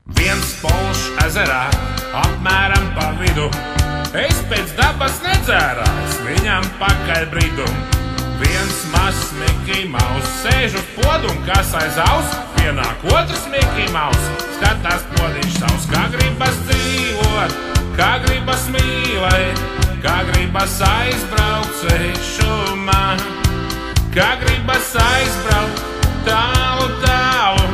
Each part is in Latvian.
Viens polšs ezerā, apmēram pa vidu, es pēc dabas nedzērājs, viņam pakaļ bridu. Viens mazs Miki Maus sēž uz podu un kas aiz aus, pienāk otrs Miki Maus, skatās podiņš savs, kā gribas dzīvot, kā gribas mīlēt, kā gribas aizbraukt svešumā, kā gribas aizbraukt tālu, tālu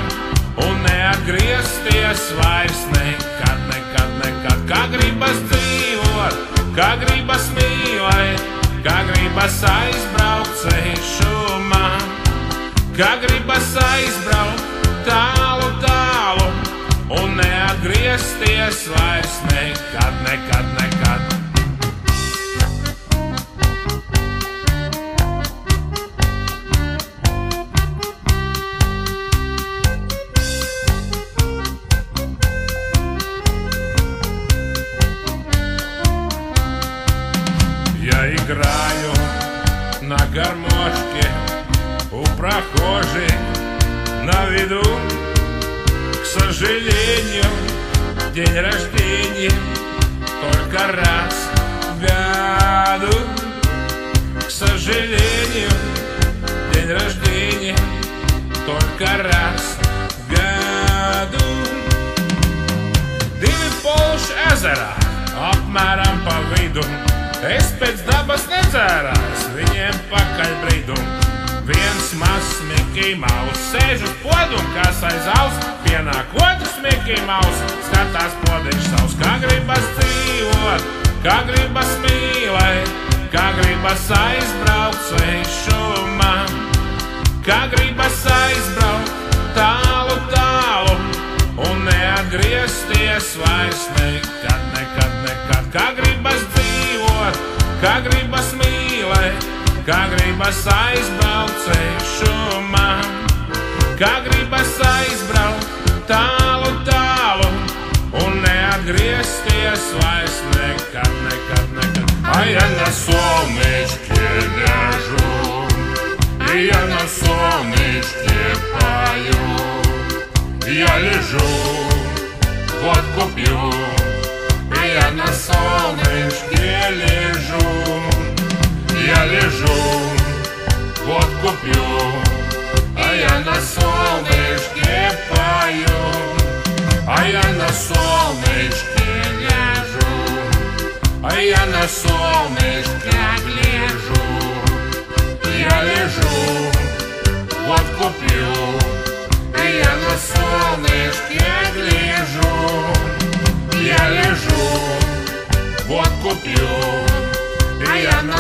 un neatgriezties vairs nekad, nekad, nekad. Kā gribas dzīvot, kā gribas mīlēt, kā gribas aizbraukt svešumā, kā gribas aizbraukt tālu, tālu un neatgriezties vairs nekad, nekad, nekad. Я играю на гармошке у прохожих на виду. К сожалению, день рождения только раз в году. К сожалению, день рождения только раз в году. Divi polši ezerā, apmēram pa vidu, es pēc dabas nedzērājs, viņiem pakaļ bridu. Viens mazs Miki Maus sēž uz podu un kas aiz aus, pienāk otrs Miki Maus, skatās podiņš savs, kā gribas dzīvot, kā gribas mīlēt, kā gribas aizbraukt svešumā, kā gribas aizbraukt tālu, tālu un neatgriezties vairs nekad, nekad, nekad. Kā gribas dzīvot, kā gribas mīlēt, kā gribas aizbraukt svešumā, kā gribas aizbraukt tālu, tālu un neatgriezties vairs nekad, nekad, nekad. А я на солнышке лежу, и я на солнышке пою. Я лежу, водку пью, и я на солнышке лежу. Я лежу, водку пью, а я на солнышке пою. А я на солнышке лежу, а я на солнышке гляжу. Я лежу, водку пью, и я на солнышке гляжу. Я лежу, водку пью, и я на